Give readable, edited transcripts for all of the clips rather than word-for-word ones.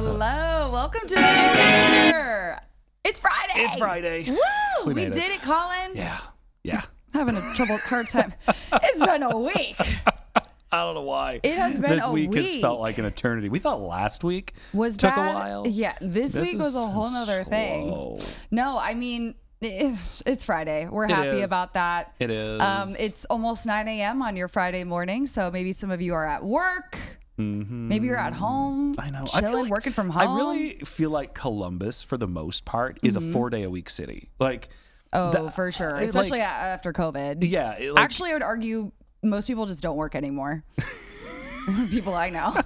Hello, welcome to the picture. It's Friday. It's Friday. Woo! We made did it, Collin. Yeah. Having a hard time. It's been a week. I don't know why. It has been this a week. week. Has felt like an eternity. We thought last week bad. took a while. Yeah, this week was a whole nother thing. No, I mean, it's Friday. We're happy about that. It is. It's almost 9 a.m. on your Friday morning, so maybe some of you are at work. Mm-hmm. Maybe you're at home. I know. Chilling, working from home. I really feel like Columbus, for the most part, is a 4-day-a-week city. Like, for sure, especially after COVID. Yeah. Actually, I would argue most people just don't work anymore. People I know.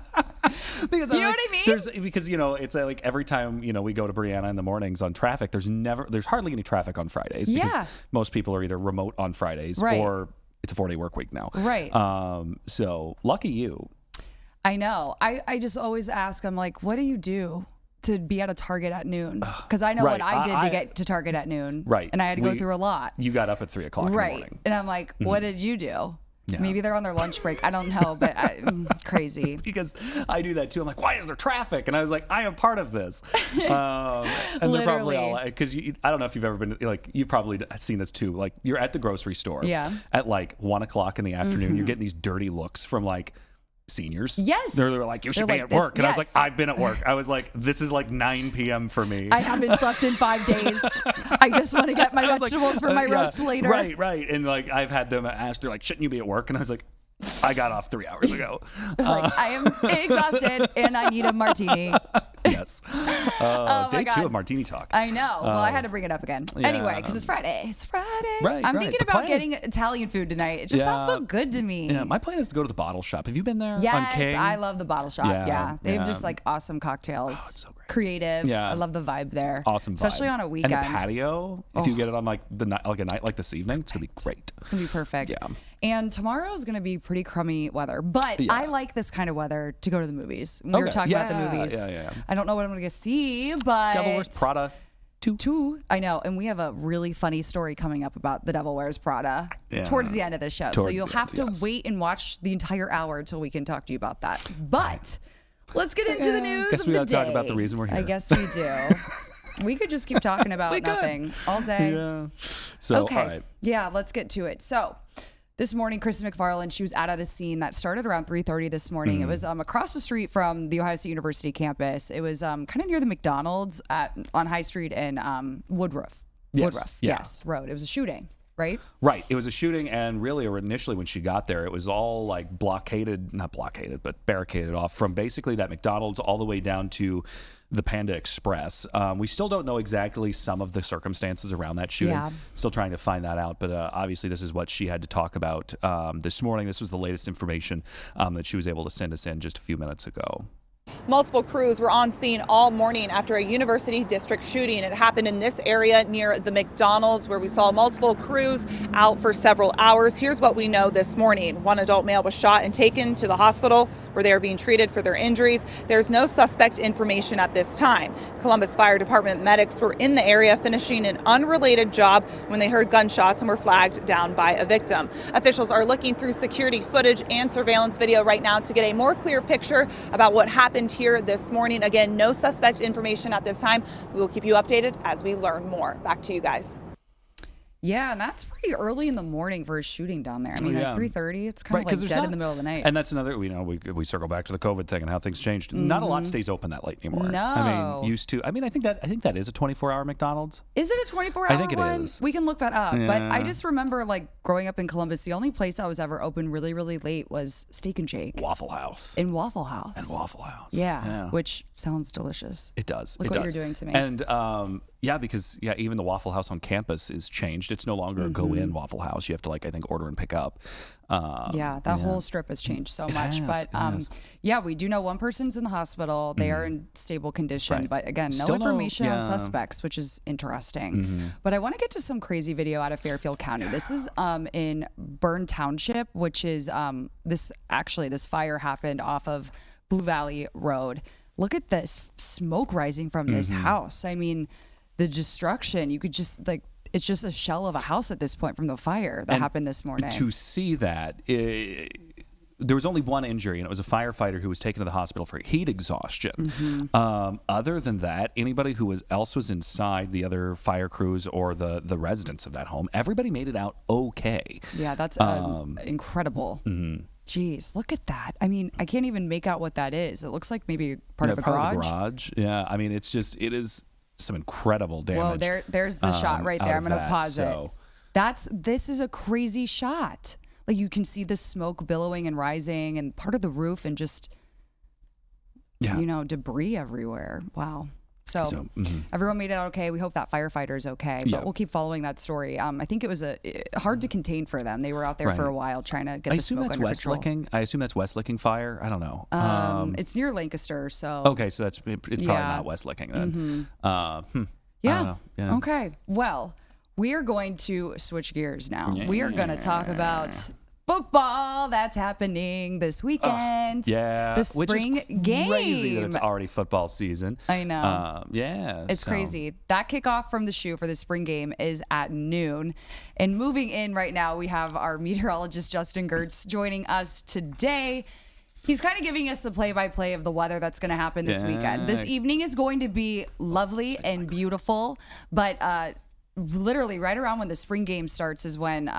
Because you know what I mean? Because it's like every time we go to Brianna in the mornings on traffic, there's hardly any traffic on Fridays because most people are either remote on Fridays or it's a 4-day work week now. Right. So lucky you. I know. I just always ask, I'm like, what do you do to be at a Target at noon? Because I know what I did to get to Target at noon. Right. And I had to go through a lot. You got up at 3 o'clock in the morning. And I'm like, what did you do? Yeah. Maybe they're on their lunch break. I don't know, but crazy. Because I do that too. I'm like, why is there traffic? And I was like, I am part of this. And they're probably all because I don't know if you've ever been you've probably seen this too. Like you're at the grocery store at like 1 o'clock in the afternoon. You're getting these dirty looks from like seniors. Yes. They're like, you should be at work. And I was like, I've been at work. I was like, this is like 9 p.m. for me. I haven't slept in 5 days. I just want to get my vegetables for my roast later. Right. And like, I've had them ask, they're like, shouldn't you be at work? And I was like, I got off 3 hours ago. I am exhausted and I need a martini. Yes. Day 2 of martini talk. I know. Well, I had to bring it up again. Anyway, because it's Friday. It's Friday. Right. I'm thinking about getting Italian food tonight. It just sounds so good to me. Yeah. My plan is to go to the bottle shop. Have you been there? Yes, on King? I love the bottle shop. Yeah. They have just like awesome cocktails. Oh, it's so great. Creative. Yeah. I love the vibe there. Awesome vibe. Especially on a weekend. And the patio, if you get it on like a night like this evening, it's going to be great. It's going to be perfect. Yeah. And tomorrow is going to be pretty crummy weather. But I like this kind of weather to go to the movies. We were talking about the movies. Yeah. I don't know what I'm going to see, but Devil Wears Prada 2. I know. And we have a really funny story coming up about The Devil Wears Prada towards the end of the show. So you'll have to wait and watch the entire hour until we can talk to you about that. But let's get into the news. Guess we got to talk about the reason we're here. I guess we do. We could just keep talking about nothing all day. Yeah. So, okay. all right. Yeah, let's get to it. So this morning, Kristen McFarland, she was out at a scene that started around 3:30 this morning. It was across the street from the Ohio State University campus. It was kind of near the McDonald's on High Street in Woodruff. Yes, Road. It was a shooting, right? Right. It was a shooting, and really initially when she got there, it was all like not blockaded, but barricaded off from basically that McDonald's all the way down to the Panda Express. We still don't know exactly some of the circumstances around that shooting. Yeah. Still trying to find that out. But obviously this is what she had to talk about this morning. This was the latest information that she was able to send us in just a few minutes ago. Multiple crews were on scene all morning after a university district shooting. It happened in this area near the McDonald's, where we saw multiple crews out for several hours. Here's what we know this morning. One adult male was shot and taken to the hospital where they are being treated for their injuries. There's no suspect information at this time. Columbus Fire Department medics were in the area finishing an unrelated job when they heard gunshots and were flagged down by a victim. Officials are looking through security footage and surveillance video right now to get a more clear picture about what happened here this morning. Again, no suspect information at this time. We will keep you updated as we learn more. Back to you guys. Yeah, and that's pretty early in the morning for a shooting down there. I mean, like 3:30, it's kind of like dead in the middle of the night. And that's another, we circle back to the COVID thing and how things changed. Not a lot stays open that late anymore. No. I mean, used to. I mean, I think that is a 24-hour McDonald's. Is it a 24-hour one? I think it is. We can look that up. But I just remember like growing up in Columbus, the only place I was ever open really, really late was Steak and Shake. Waffle House. In Waffle House. And Waffle House. Yeah. Which sounds delicious. It does. Look what you're doing to me. And because even the Waffle House on campus is changed. It's no longer a go-in Waffle House. You have to I think order and pick up. That whole strip has changed so much. We do know one person's in the hospital. They are in stable condition. Right. But again, no information on suspects, which is interesting. But I want to get to some crazy video out of Fairfield County. This is in Bryn Township, which is this fire happened off of Blue Valley Road. Look at this smoke rising from this house. I mean, the destruction, you could just it's just a shell of a house at this point from the fire that happened this morning. To see that, there was only one injury, and it was a firefighter who was taken to the hospital for heat exhaustion. Other than that, anybody who else was inside, the other fire crews or the residents of that home, everybody made it out okay. Yeah, that's incredible. Jeez, look at that. I mean, I can't even make out what that is. It looks like maybe part of a garage. Part of the garage. Yeah, I mean, it is some incredible damage. Whoa, there's the shot right there. I'm going to pause it. This is a crazy shot. Like, you can see the smoke billowing and rising and part of the roof and just, debris everywhere. Wow. So everyone made it out okay. We hope that firefighter is okay, but we'll keep following that story. I think it was hard to contain for them. They were out there for a while trying to get the smoke under control. I assume that's West Licking fire. I don't know. It's near Lancaster, so. Okay, so it's probably not West Licking then. Yeah. Okay. Well, we are going to switch gears now. Yeah. We are going to talk about football that's happening this weekend. The spring game. Crazy that it's already football season. I know. It's crazy. That kickoff from the shoe for the spring game is at noon. And moving in right now, we have our meteorologist Justin Gertz joining us today. He's kind of giving us the play-by-play of the weather that's going to happen this weekend. This evening is going to be lovely and beautiful, but literally right around when the spring game starts is when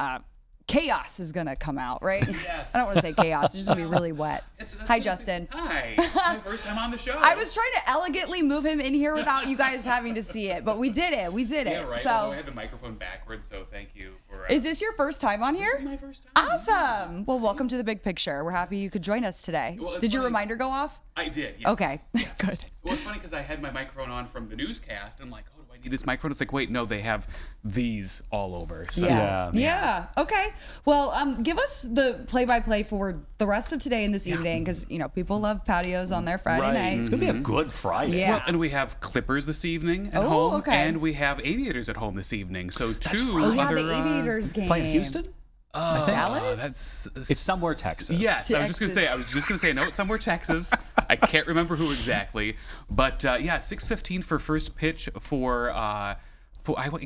chaos is going to come out, right? Yes. I don't want to say chaos. It's just going to be really wet. Hi, Justin. Hi. It's my first time on the show. I was trying to elegantly move him in here without you guys having to see it, but we did it. Yeah, right. So I had the microphone backwards, so thank you for... Is this your first time on here? This is my first time. Awesome. Well, welcome to the big picture. We're happy you could join us today. Well, did your reminder go off? I did, yes. Okay, good. Well, it's funny because I had my microphone on from the newscast, and I'm like, oh, do I need this microphone? It's like, wait, no, they have these all over. So. Yeah. Okay. Well, give us the play-by-play for the rest of today and this evening, because people love patios on their Friday night. It's gonna be a good Friday. Yeah. Well, and we have Clippers this evening at home, and we have Aviators at home this evening. So other the Aviators game playing Houston. Dallas? It's somewhere Texas. Yes, I was just gonna say. I know it's somewhere Texas. I can't remember who exactly, but 6:15 for first pitch for I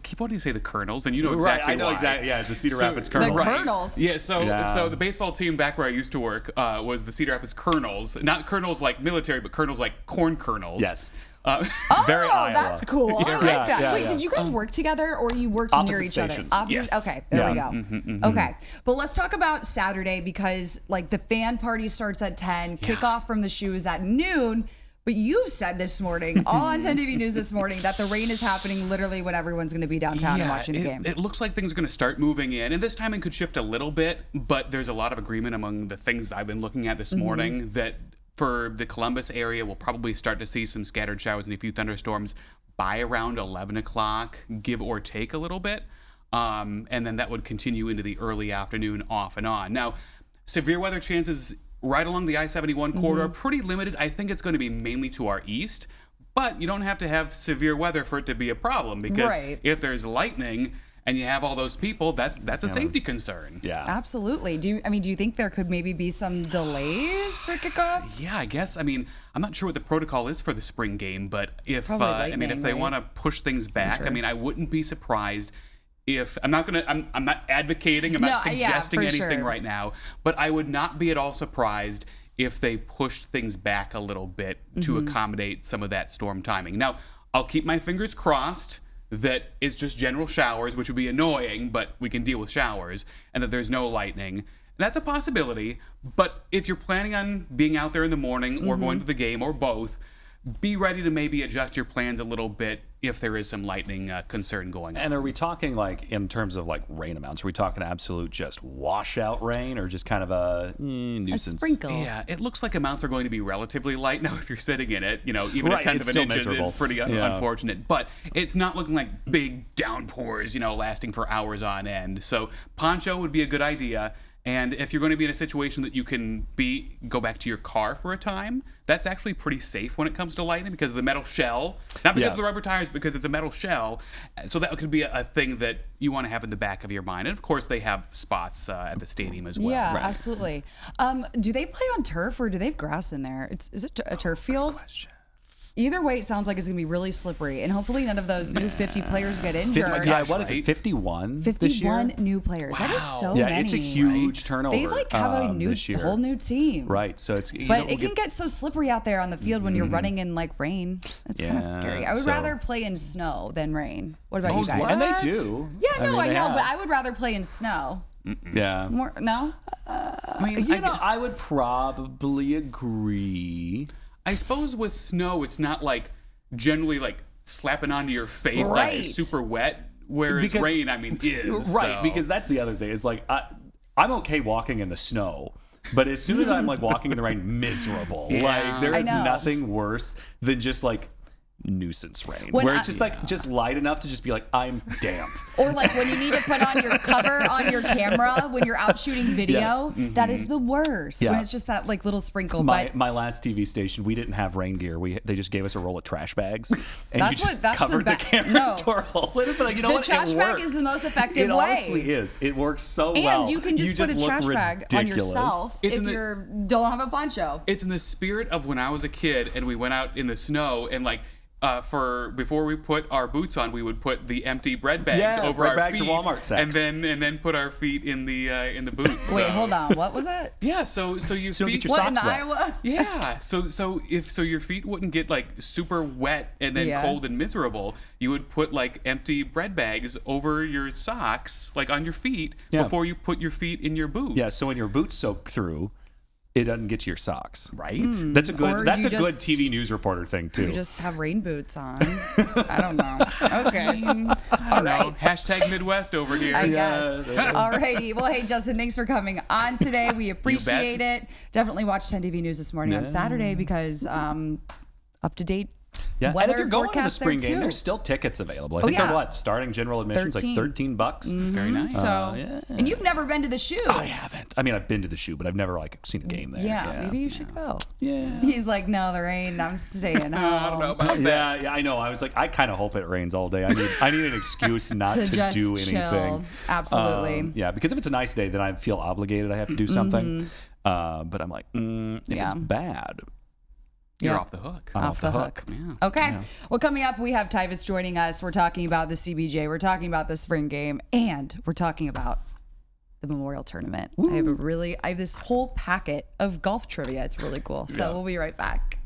keep wanting to say the Colonels, and you know exactly right, I know why. Exactly. Yeah, the Cedar Rapids Colonels. The Colonels. Yeah. So the baseball team back where I used to work was the Cedar Rapids Colonels, not Colonels like military, but Colonels like corn kernels. Yes. Very Iowa. That's cool. I like that. Yeah, Wait, did you guys work together or you worked near each stations. other? Yes. Okay, there we go. Okay, but let's talk about Saturday because the fan party starts at 10, kickoff from the shoe is at noon. But you said this morning, all on 10 TV News this morning, that the rain is happening literally when everyone's going to be downtown and watching the game. It looks like things are going to start moving in, and this timing could shift a little bit, but there's a lot of agreement among the things I've been looking at this morning that for the Columbus area, we'll probably start to see some scattered showers and a few thunderstorms by around 11 o'clock, give or take a little bit. And then that would continue into the early afternoon off and on. Now, severe weather chances right along the I-71 corridor are pretty limited. I think it's going to be mainly to our east, but you don't have to have severe weather for it to be a problem because if there's lightning and you have all those people, that's a safety concern. Yeah, absolutely. Do you think there could maybe be some delays for kickoff? Yeah, I guess. I mean, I'm not sure what the protocol is for the spring game, but if if they want to push things back, I mean, I wouldn't be surprised if I'm not advocating, I'm not suggesting anything right now, but I would not be at all surprised if they pushed things back a little bit to accommodate some of that storm timing. Now, I'll keep my fingers crossed that it's just general showers, which would be annoying, but we can deal with showers, and that there's no lightning. That's a possibility, but if you're planning on being out there in the morning or going to the game or both, be ready to maybe adjust your plans a little bit if there is some lightning concern going on. And are we talking in terms of rain amounts? Are we talking absolute just washout rain or just kind of a nuisance? A sprinkle. Yeah, it looks like amounts are going to be relatively light. Now, if you're sitting in it, even a tenth of an inch is pretty unfortunate. But it's not looking like big downpours, lasting for hours on end. So poncho would be a good idea. And if you're going to be in a situation that you can go back to your car for a time, that's actually pretty safe when it comes to lightning because of the metal shell. Not because of the rubber tires, because it's a metal shell. So that could be a thing that you want to have in the back of your mind. And of course, they have spots at the stadium as well. Yeah, absolutely. Do they play on turf or do they have grass in there? Is it a turf field? Good question. Either way, it sounds like it's going to be really slippery, and hopefully none of those new 50 players get injured. What is it, 51 this year? 51 new players. Wow. That is so many. Yeah, it's a huge turnover. They have a whole new team. Right, so it's... But it can get so slippery out there on the field when you're running in rain. It's kind of scary. I would rather play in sno than rain. What about you guys? And they do. Yeah, no, I know, but I would rather play in snow. Yeah. No? I would probably agree. I suppose with snow, it's not like generally like slapping onto your face like super wet. Whereas rain, is. Right, so. because that's the other thing. It's like, I'm okay walking in the snow. But as soon as I'm like walking in the rain, miserable. Yeah. Like there is nothing worse than just like nuisance rain, where it's just like just light enough to just be like, I'm damp. Or like when you need to put on your cover on your camera when you're out shooting video, that is the worst. When it's just that like little sprinkle. My last TV station, we didn't have rain gear. They just gave us a roll of trash bags, and you just covered the camera door hole. But like, you know what? The trash bag is the most effective way. It honestly is. It works so well. And you can just put a trash bag on yourself if you don't have a poncho. It's in the spirit of when I was a kid and we went out in the snow and like. Before we put our boots on, we would put the empty bread bags over our feet, Walmart sacks. and then put our feet in the boots. Wait, hold on. What was that? Yeah, so your feet get your socks wet. Iowa? Yeah, so your feet wouldn't get like super wet and then cold and miserable, you would put like empty bread bags over your socks, like on your feet, before you put your feet in your boot. Yeah, so when your boots soak through, it doesn't get to your socks, right? That's a good TV news reporter thing too. You just have rain boots on. I don't know. Okay. I don't know. Hashtag Midwest over here. I guess. Alrighty. Well, hey, Justin, thanks for coming on today. We appreciate it. Definitely watch 10 TV News this morning on Saturday because up to date. Yeah, weather and if you're going to the spring game, too. there's still tickets available. I think they're starting general admissions like $13. Very nice. So, and you've never been to the shoe. I haven't. I mean, I've been to the shoe, but I've never like seen a game there. Yeah, maybe you should go. Yeah. He's like, no, there ain't. I'm staying home. I don't know about that. Yeah, I know. I was like, I kind of hope it rains all day. I need an excuse not to do anything. Chill. Absolutely. Yeah, because if it's a nice day, then I feel obligated. I have to do something. But I'm like, if it's bad. You're off the hook. Off the hook. Yeah. Okay. Yeah. Well, coming up, we have Tyvis joining us. We're talking about the CBJ. We're talking about the spring game. And we're talking about the Memorial Tournament. Woo. I have this whole packet of golf trivia. It's really cool. So we'll be right back.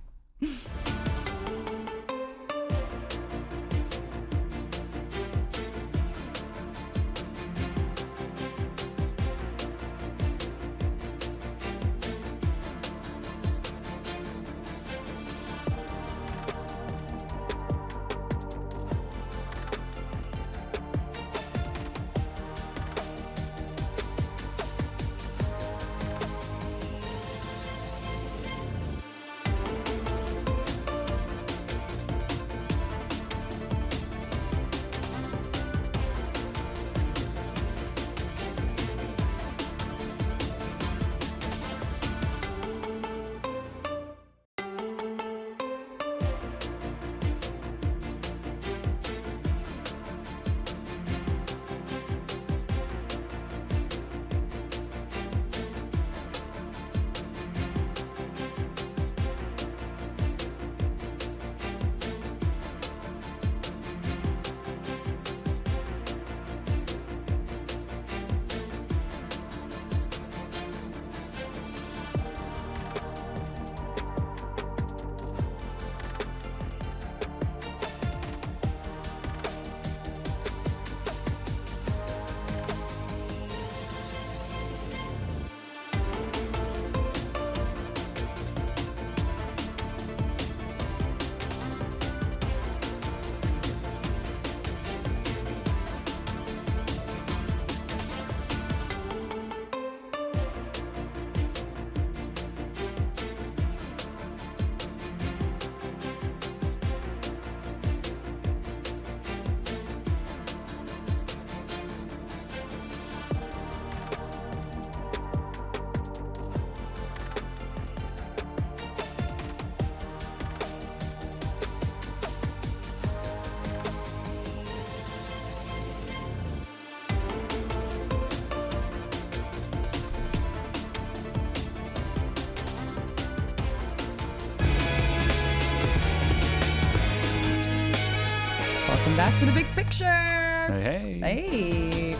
Welcome back to the big picture. Hey. Hey.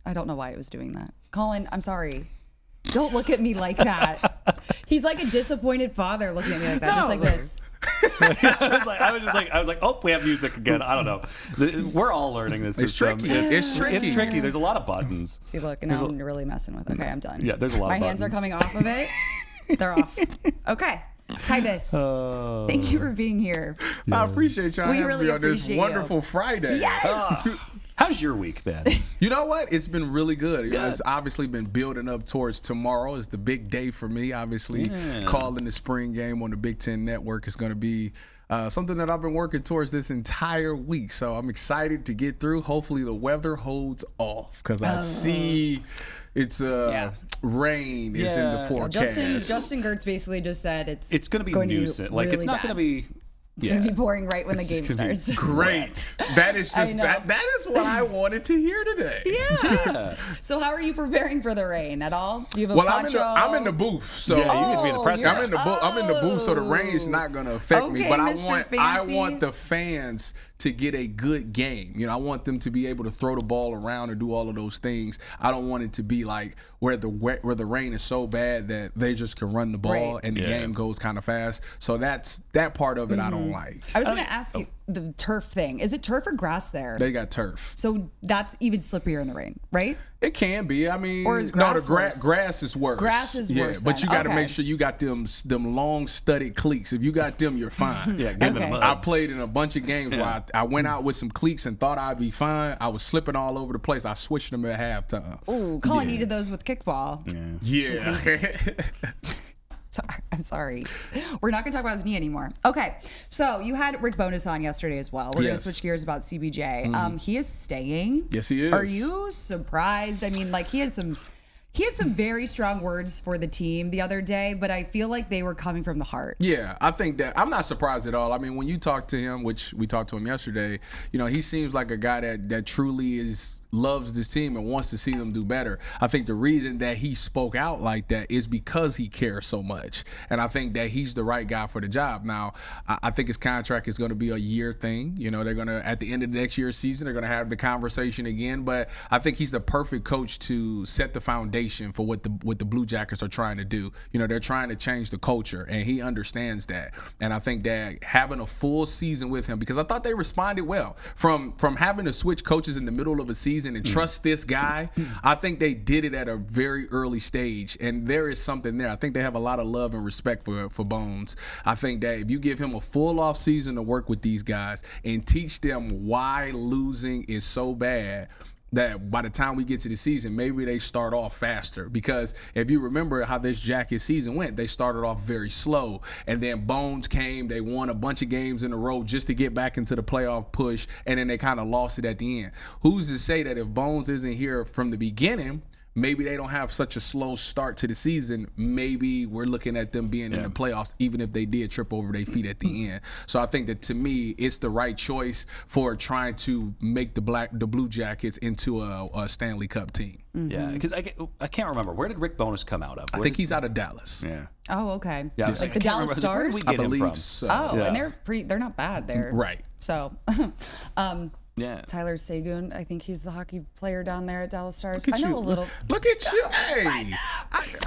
I don't know why it was doing that. Collin, I'm sorry. Don't look at me like that. He's like a disappointed father looking at me like that, just like this. I was like, oh, we have music again. I don't know. We're all learning this. It's tricky. It's tricky. There's a lot of buttons. See, look, and now I'm really messing with it. Okay, I'm done. Yeah, there's a lot of buttons. My hands are coming off of it. They're off. Okay. Tybus, thank you for being here. Yes. I appreciate y'all having me on this wonderful Friday. Yes. How's your week been? You know what? It's been really good. It's obviously been building up towards tomorrow. Is the big day for me. Obviously, calling the spring game on the Big Ten Network is going to be something that I've been working towards this entire week. So I'm excited to get through. Hopefully the weather holds off because I see it's rain is in the forecast. Justin Gertz basically just said it's going to be nuisance. Like it's not going to be. It's going to be pouring right when the game starts. Great. That is just that is what I wanted to hear today. Yeah. So how are you preparing for the rain at all? Do you have a poncho? I'm in the booth. So you get to be in the press box. I'm in the booth, so the rain's not going to affect me. But I want the fans to get a good game. You know, I want them to be able to throw the ball around and do all of those things. I don't want it to be like where the rain is so bad that they just can run the ball and the game goes kind of fast. So that part of it I don't like. I was going to ask you the turf thing. Is it turf or grass there? They got turf. So that's even slipperier in the rain, right? It can be. I mean, or is grass grass is worse. Grass is worse. But you got to make sure you got them long studded cleats. If you got them, you're fine. I played in a bunch of games where I went out with some cleats and thought I'd be fine. I was slipping all over the place. I switched them at halftime. Ooh, Collin needed those with kickball. I'm sorry. We're not going to talk about his knee anymore. Okay. So you had Rick Bonus on yesterday as well. We're going to switch gears about CBJ. He is staying. Yes, he is. Are you surprised? I mean, like he had some very strong words for the team the other day, but I feel like they were coming from the heart. Yeah, I think that I'm not surprised at all. I mean, when you talk to him, which we talked to him yesterday, you know, he seems like a guy that truly loves this team and wants to see them do better. I think the reason that he spoke out like that is because he cares so much. And I think that he's the right guy for the job. Now, I think his contract is going to be a year thing. You know, they're going to, at the end of the next year's season, they're going to have the conversation again. But I think he's the perfect coach to set the foundation for what the Blue Jackets are trying to do. You know, they're trying to change the culture, and he understands that. And I think that having a full season with him, because I thought they responded well from having to switch coaches in the middle of a season and trust this guy. I think they did it at a very early stage, and there is something there. I think they have a lot of love and respect for Bones. I think that if you give him a full off season to work with these guys and teach them why losing is so bad, that by the time we get to the season, maybe they start off faster. Because if you remember how this Jacket season went, they started off very slow. And then Bones came, they won a bunch of games in a row just to get back into the playoff push, and then they kind of lost it at the end. Who's to say that if Bones isn't here from the beginning, maybe they don't have such a slow start to the season. Maybe we're looking at them being in the playoffs, even if they did trip over their feet at the end. So I think that, to me, it's the right choice for trying to make the Blue Jackets into a Stanley Cup team. Yeah, because I can't remember. Where did Rick Bonus come out of? I think he's out of Dallas. Yeah. Oh, okay. Yeah, like the Dallas Stars? I believe so. Oh, and they're not bad there. Right. So, yeah. Tyler Seguin, I think he's the hockey player down there at Dallas Stars. I know a little. Look at you. Hey,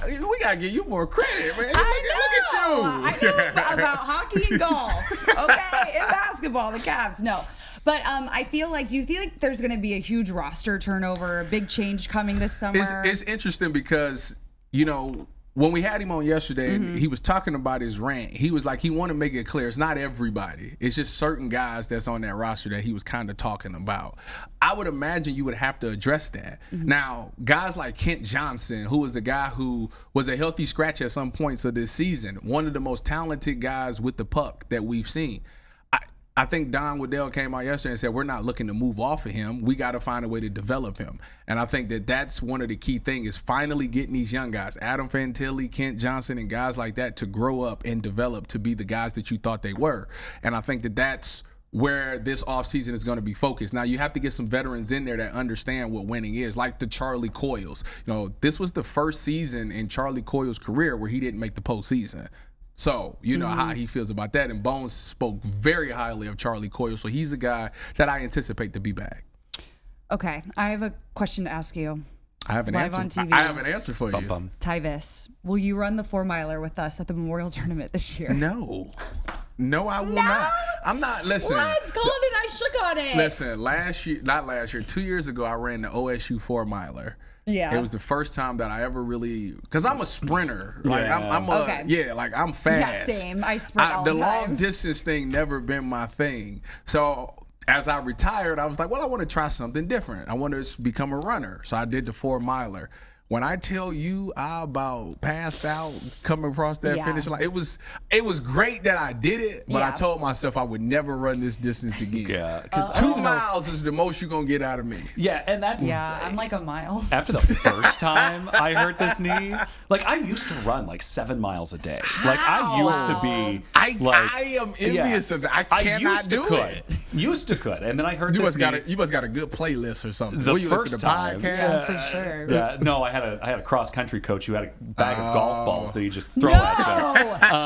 we got to give you more credit, man. Look at you. I know about hockey and golf, okay? And basketball, the Cavs. No. But I feel like, do you feel like there's going to be a huge roster turnover, a big change coming this summer? It's interesting because, you know, when we had him on yesterday, and he was talking about his rant, he was like, he wanted to make it clear, it's not everybody. It's just certain guys that's on that roster that he was kind of talking about. I would imagine you would have to address that. Now, guys like Kent Johnson, who was a guy who was a healthy scratch at some points of this season, one of the most talented guys with the puck that we've seen. I think Don Waddell came out yesterday and said, we're not looking to move off of him. We got to find a way to develop him. And I think that that's one of the key things is finally getting these young guys, Adam Fantilli, Kent Johnson, and guys like that to grow up and develop to be the guys that you thought they were. And I think that that's where this offseason is going to be focused. Now, you have to get some veterans in there that understand what winning is, like the Charlie Coyles. You know, this was the first season in Charlie Coyles' career where he didn't make the postseason. So, you know how he feels about that. And Bones spoke very highly of Charlie Coyle. So he's a guy that I anticipate to be back. Okay. I have a question to ask you. I have an Live answer. on TV. I have an answer for you. Tyvis, will you run the 4-miler with us at the Memorial Tournament this year? No, I will not. I'm not. Listen. What? Collin and I shook on it. Listen, 2 years ago, I ran the OSU 4-miler. Yeah. It was the first time that I ever really, because I'm a sprinter. Like I'm fast. Yeah, same. I sprint all the time. The long distance thing never been my thing. So as I retired, I was like, well, I want to try something different. I want to become a runner. So I did the 4-miler. When I tell you I about passed out coming across that finish line, it was great that I did it, but I told myself I would never run this distance again. Yeah, because 2 miles is the most you're gonna get out of me. Yeah, and that's I'm like a mile. After the first time I hurt this knee, like I used to run like 7 miles a day. Like I used to be. I am envious of that. I cannot do it. Used to could, and then I heard you this. You must got a good playlist or something. The first time, yeah, for sure. Yeah, no, I had a cross country coach who had a bag of golf balls that he just throw at you.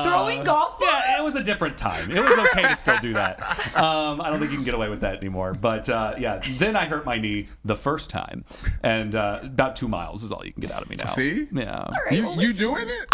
Throwing golf balls? Yeah, it was a different time. It was okay to still do that. I don't think you can get away with that anymore. But then I hurt my knee the first time, and about 2 miles is all you can get out of me now. See? Yeah. Right, you doing it?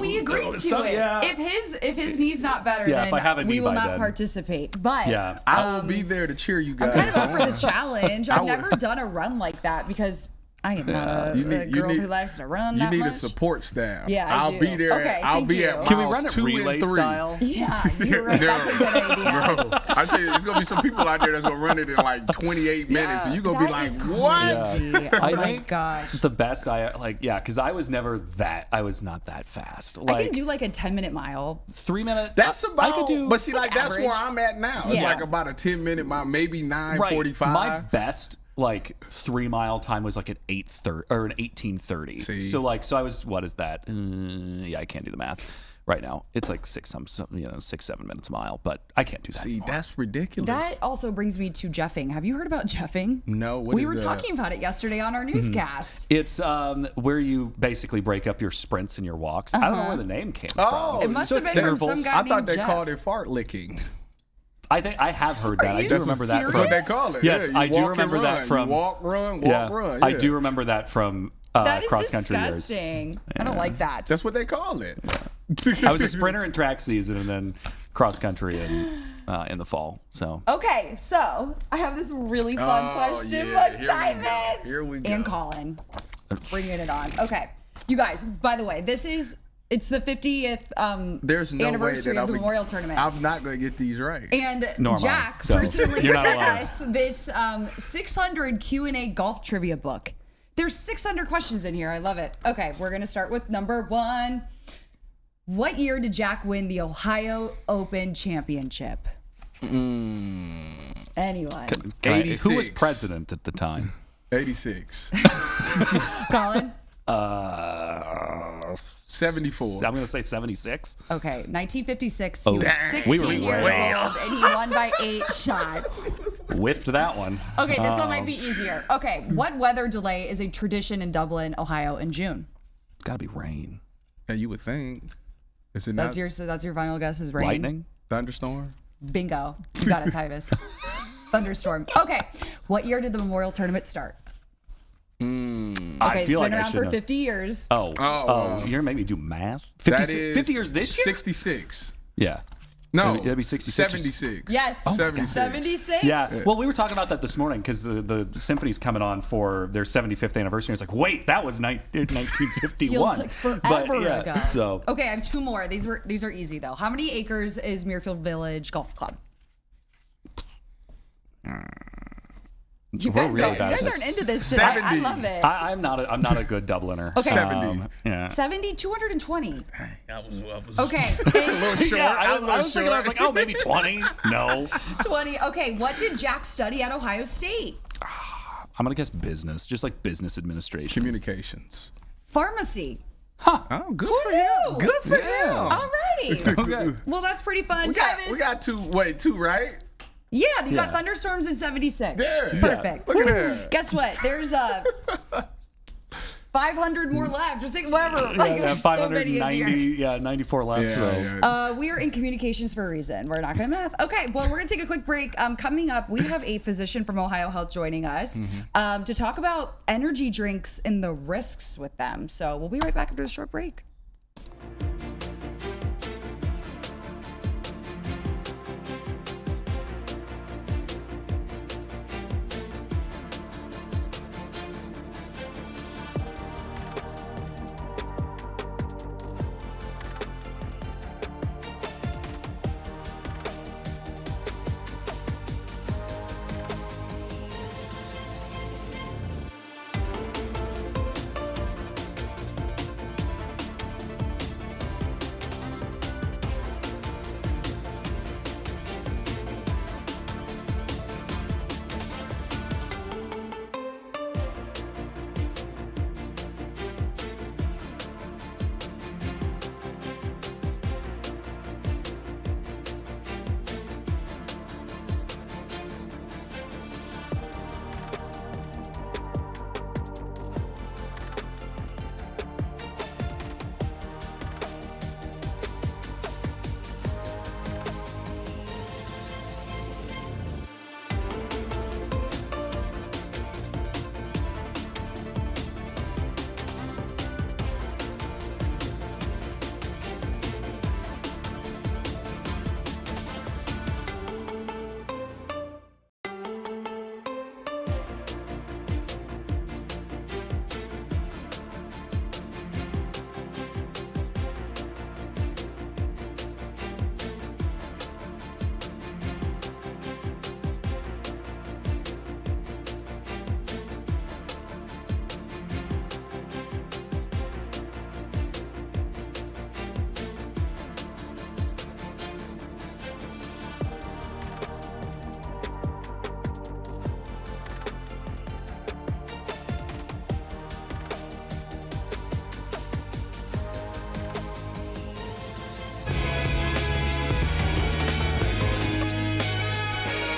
We agreed to it. Yeah. If his knee's not better, then if I have a knee we will not then. Participate. But I will be there to cheer you guys. I'm kind of up for the challenge. I've never done a run like that because I am not a girl who likes to run that much. You need a support staff. Yeah, I'll be there. Okay, I'll be at miles Can we run it 2 relay and 3. style? Yeah, that's a good idea. Bro, I tell you, there's gonna be some people out there that's gonna run it in like 28 minutes, and you're gonna be like, "What?" Yeah. Oh my gosh. The best because I was not that fast. Like, I can do like a 10-minute mile. 3 minutes. That's about. I could do. But see, like that's average. where I'm at now. It's like about a 10-minute mile, maybe 9:45. My best 3-mile time was like an 8:30 or an 18:30. See? So I was, what is that? I can't do the math right now. It's like 6-7 minutes a mile, but I can't do that. See, anymore. that's ridiculous. That also brings me to jeffing. Have you heard about jeffing? No. We were talking about it yesterday on our newscast. It's where you basically break up your sprints and your walks. I don't know where the name came from. It must have been from some guy I thought named they Jeff. called it fart licking. I think I have heard that. I do remember that That's from. what they call it. Yes, Yeah, I do remember that from. You walk, run. I do remember that from That is cross country years. disgusting. I don't like that. That's what they call it. I was a sprinter in track season and then cross country in the fall. So Okay, so I have this really fun question yeah. for Here we go. Tyvis Here we go. and Collin. Bringing it on. Okay, you guys. By the way, it's the 50th There's no anniversary way that of the Memorial Tournament. I'm not going to get these right. And Nor am I, Jack so personally you're not sent alone. us this 600 Q&A golf trivia book. There's 600 questions in here. I love it. Okay, we're going to start with number 1. What year did Jack win the Ohio Open Championship? Anyone? 86. Who was president at the time? 86. Colin? 74. I'm going to say 76. Okay, 1956. He was dang. 16 We were years way old, and he won by 8 shots. Whiffed that one. Okay, this one might be easier. Okay, what weather delay is a tradition in Dublin, Ohio in June? It's got to be rain. And you would think. Is it That's not your final guess is rain? Lightning? thunderstorm? Bingo. You got it, Tyvis. Thunderstorm. Okay, what year did the Memorial Tournament start? Okay, I it's feel been like around for 50 years. Oh, you're going to make me do math? 50 years this year? 66. Yeah. No. It'd be 66. 76. Yes. 76. 76? Yeah. Well, we were talking about that this morning because the symphony's coming on for their 75th anniversary. It's like, wait, that was 1951. Feels like forever ago. So Okay, I have 2 more. These are easy though. How many acres is Muirfield Village Golf Club? You guys, really bad at aren't this. into this today. 70. I love it. I'm not a good Dubliner. Okay. 70. Yeah. 70, 220. I was Okay. a little short. Yeah, I was thinking, I was like, oh, maybe 20. No. 20. Okay, what did Jack study at Ohio State? I'm going to guess business, just like business administration. Communications. Pharmacy. Oh, good for him. Good for him. Alrighty. Okay. Well, that's pretty fun. We got 2, right? Yeah, you got Yeah. thunderstorms in 76. Yeah. Perfect. Look at that. Guess what? There's 500 more left. Just like whatever. Like, yeah, 590. So 94 left. We are in communications for a reason. We're not going to math. Okay, well, we're going to take a quick break. Coming up, we have a physician from Ohio Health joining us to talk about energy drinks and the risks with them. So we'll be right back after this short break.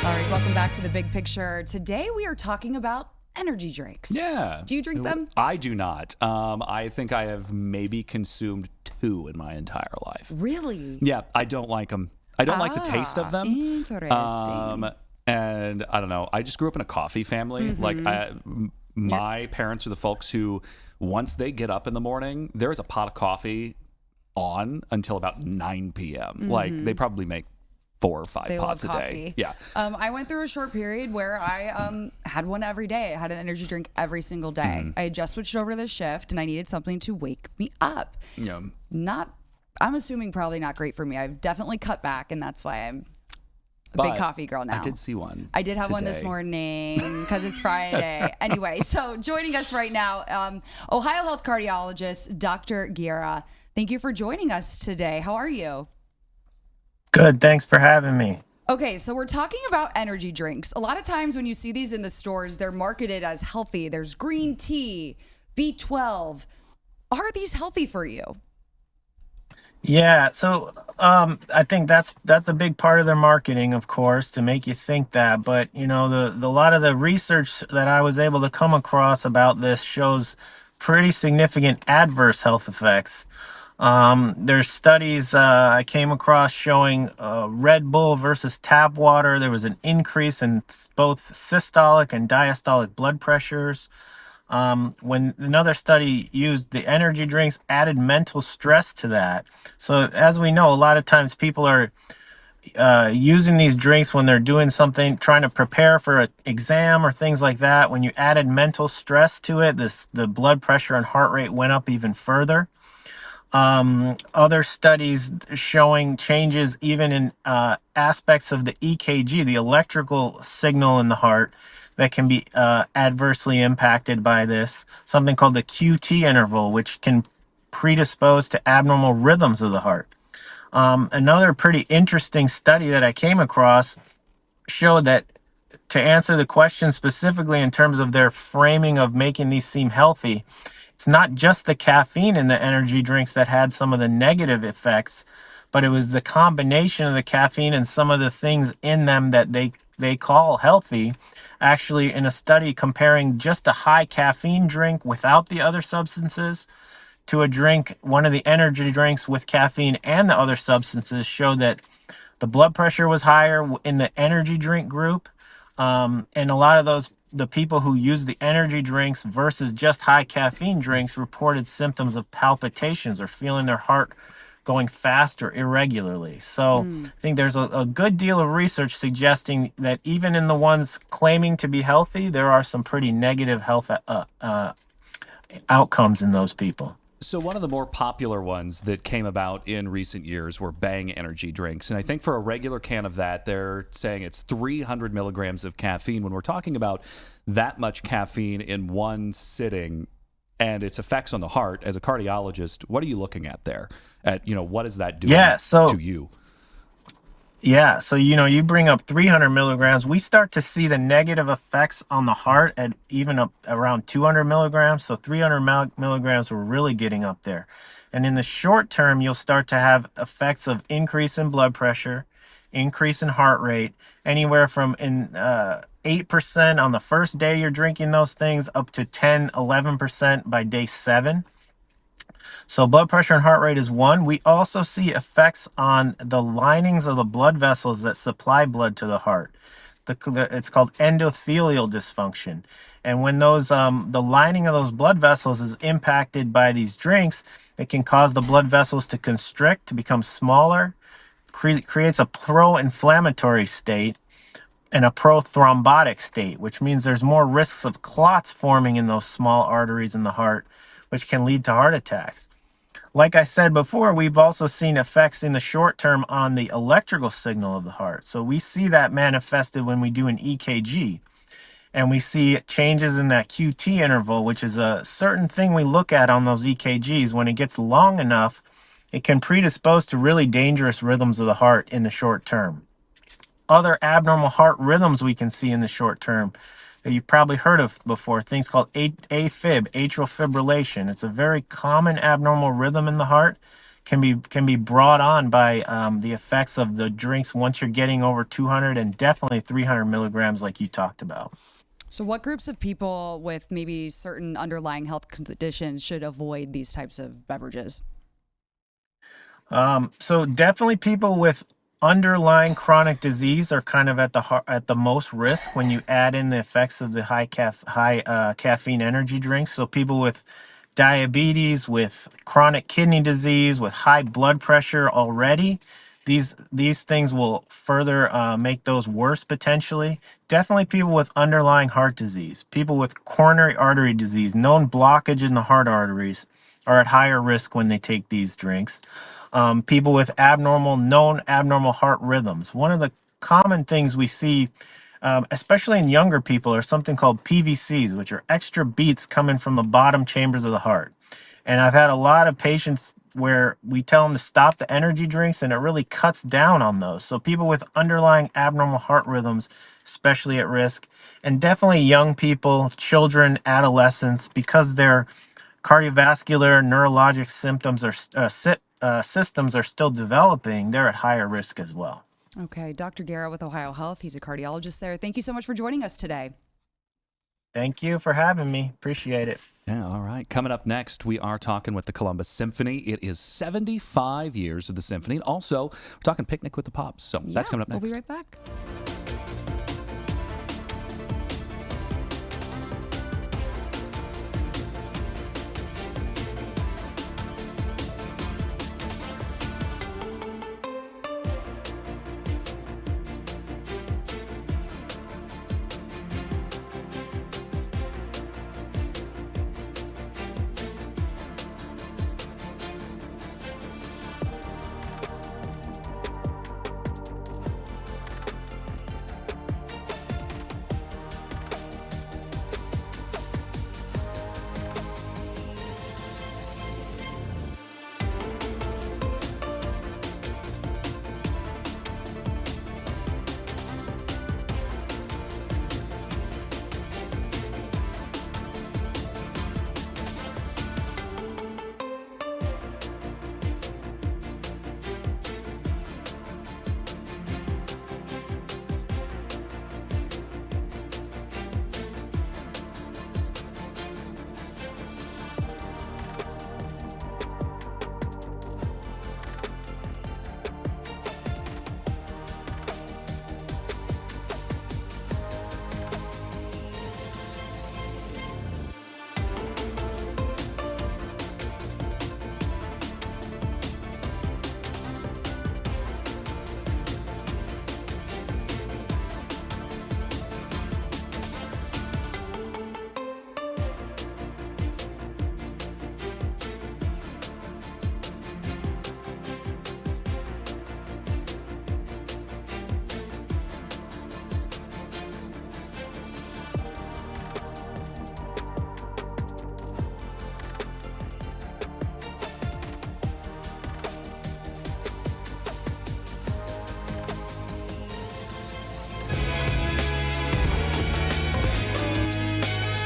All right, welcome back to The Big Picture. Today we are talking about energy drinks. Yeah. Do you drink them? I do not. I think I have maybe consumed 2 in my entire life. Really? Yeah, I don't like them. I don't like the taste of them. Interesting. And I don't know. I just grew up in a coffee family. Like my parents are the folks who, once they get up in the morning, there is a pot of coffee on until about 9 p.m. Like they probably make 4 or 5 pots a day. Yeah. I went through a short period where I had one every day. I had an energy drink every single day. I had just switched over to this shift and I needed something to wake me up. Yeah. I'm assuming probably not great for me. I've definitely cut back and that's why I'm a big coffee girl now. I did see one. I did have today. one this morning because it's Friday. Anyway, so joining us right now, Ohio Health cardiologist, Dr. Guerra. Thank you for joining us today. How are you? Good. Thanks for having me. Okay, so we're talking about energy drinks. A lot of times when you see these in the stores, they're marketed as healthy. There's green tea, B12. Are these healthy for you? Yeah, so I think that's a big part of their marketing, of course, to make you think that. But you know, the lot of the research that I was able to come across about this shows pretty significant adverse health effects. There's studies I came across showing Red Bull versus tap water. There was an increase in both systolic and diastolic blood pressures. When another study used the energy drinks, added mental stress to that. So as we know, a lot of times people are using these drinks when they're doing something, trying to prepare for an exam or things like that. When you added mental stress to it, the blood pressure and heart rate went up even further. Other studies showing changes even in aspects of the EKG, the electrical signal in the heart, that can be adversely impacted by this. Something called the QT interval, which can predispose to abnormal rhythms of the heart. Another pretty interesting study that I came across showed that, to answer the question specifically in terms of their framing of making these seem healthy, it's not just the caffeine in the energy drinks that had some of the negative effects, but it was the combination of the caffeine and some of the things in them that they call healthy. Actually, in a study comparing just a high caffeine drink without the other substances to a drink, one of the energy drinks with caffeine and the other substances, showed that the blood pressure was higher in the energy drink group. And a lot of the people who used the energy drinks versus just high caffeine drinks reported symptoms of palpitations or feeling their heart going fast or irregularly. So I think there's a good deal of research suggesting that even in the ones claiming to be healthy, there are some pretty negative health outcomes in those people. So one of the more popular ones that came about in recent years were Bang energy drinks. And I think for a regular can of that, they're saying it's 300 milligrams of caffeine. When we're talking about that much caffeine in one sitting and its effects on the heart, as a cardiologist, what are you looking at there? What is that doing to you? Yeah, so you bring up 300 milligrams. We start to see the negative effects on the heart at even up around 200 milligrams. So 300 milligrams, we're really getting up there. And in the short term, you'll start to have effects of increase in blood pressure, increase in heart rate, anywhere from 8% on the first day you're drinking those things up to 10, 11% by day 7. So blood pressure and heart rate is one. We also see effects on the linings of the blood vessels that supply blood to the heart. It's called endothelial dysfunction. And when the lining of those blood vessels is impacted by these drinks, it can cause the blood vessels to constrict, to become smaller, creates a pro-inflammatory state and a pro-thrombotic state, which means there's more risks of clots forming in those small arteries in the heart, which can lead to heart attacks. Like I said before, we've also seen effects in the short term on the electrical signal of the heart. So we see that manifested when we do an EKG. And we see changes in that QT interval, which is a certain thing we look at on those EKGs. When it gets long enough, it can predispose to really dangerous rhythms of the heart in the short term. Other abnormal heart rhythms we can see in the short term that you've probably heard of before, things called AFib, atrial fibrillation. It's a very common abnormal rhythm in the heart, can be brought on by the effects of the drinks once you're getting over 200 and definitely 300 milligrams like you talked about. So what groups of people with maybe certain underlying health conditions should avoid these types of beverages? So definitely people with underlying chronic disease are kind of at the most risk when you add in the effects of the high caffeine energy drinks. So people with diabetes, with chronic kidney disease, with high blood pressure already, these things will further make those worse potentially. Definitely people with underlying heart disease, people with coronary artery disease, known blockage in the heart arteries are at higher risk when they take these drinks. People with known abnormal heart rhythms. One of the common things we see, especially in younger people, are something called PVCs, which are extra beats coming from the bottom chambers of the heart. And I've had a lot of patients where we tell them to stop the energy drinks and it really cuts down on those. So people with underlying abnormal heart rhythms, especially at risk, and definitely young people, children, adolescents, because their cardiovascular, neurologic symptoms systems are still developing, they're at higher risk as well. Okay, Dr. Guerra with Ohio Health. He's a cardiologist there. Thank you so much for joining us today. Thank you for having me. Appreciate it. Yeah, all right. Coming up next, we are talking with the Columbus Symphony. It is 75 years of the symphony. And also, we're talking Picnic with the Pops. So that's coming up next. We'll be right back.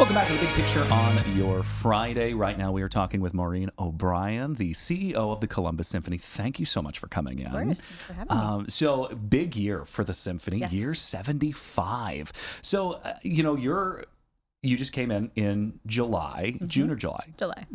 Welcome back to The Big Picture on your Friday. Right now we are talking with Maureen O'Brien, the CEO of the Columbus Symphony. Thank you so much for coming in. Of course. Thanks for having me. So big year for the Symphony, Yes. year 75. So, you just came in July, June or July?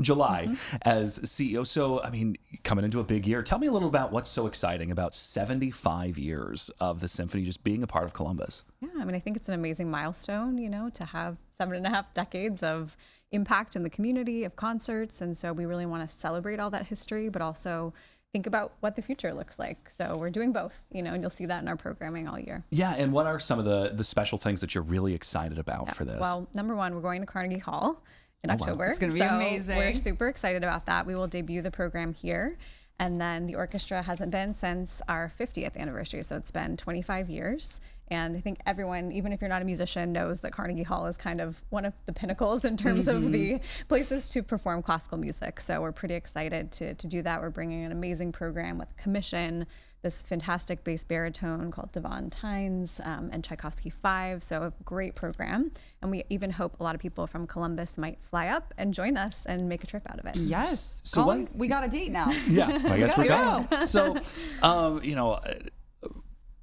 July as CEO. So, I mean, coming into a big year, tell me a little about what's so exciting about 75 years of the Symphony just being a part of Columbus. Yeah, I mean, I think it's an amazing milestone, to have 7.5 decades of impact in the community, of concerts. And so we really want to celebrate all that history, but also think about what the future looks like. So we're doing both, and you'll see that in our programming all year. Yeah, and what are some of the special things that you're really excited about for this? Well, number one, we're going to Carnegie Hall in October. It's going to be amazing. We're super excited about that. We will debut the program here. And then the orchestra hasn't been since our 50th anniversary. So it's been 25 years. And I think everyone, even if you're not a musician, knows that Carnegie Hall is kind of one of the pinnacles in terms of the places to perform classical music. So we're pretty excited to do that. We're bringing an amazing program with commission, this fantastic bass baritone called Devon Tynes and Tchaikovsky 5. So a great program. And we even hope a lot of people from Columbus might fly up and join us and make a trip out of it. Yes. So Collin, we got a date now. Yeah, I guess we're going. go. So,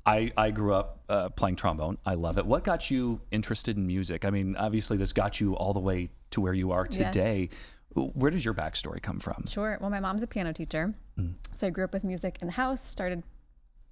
I grew up playing trombone. I love it. What got you interested in music? I mean, obviously this got you all the way to where you are today. Yes. Where does your backstory come from? Sure. Well, my mom's a piano teacher. So I grew up with music in the house, started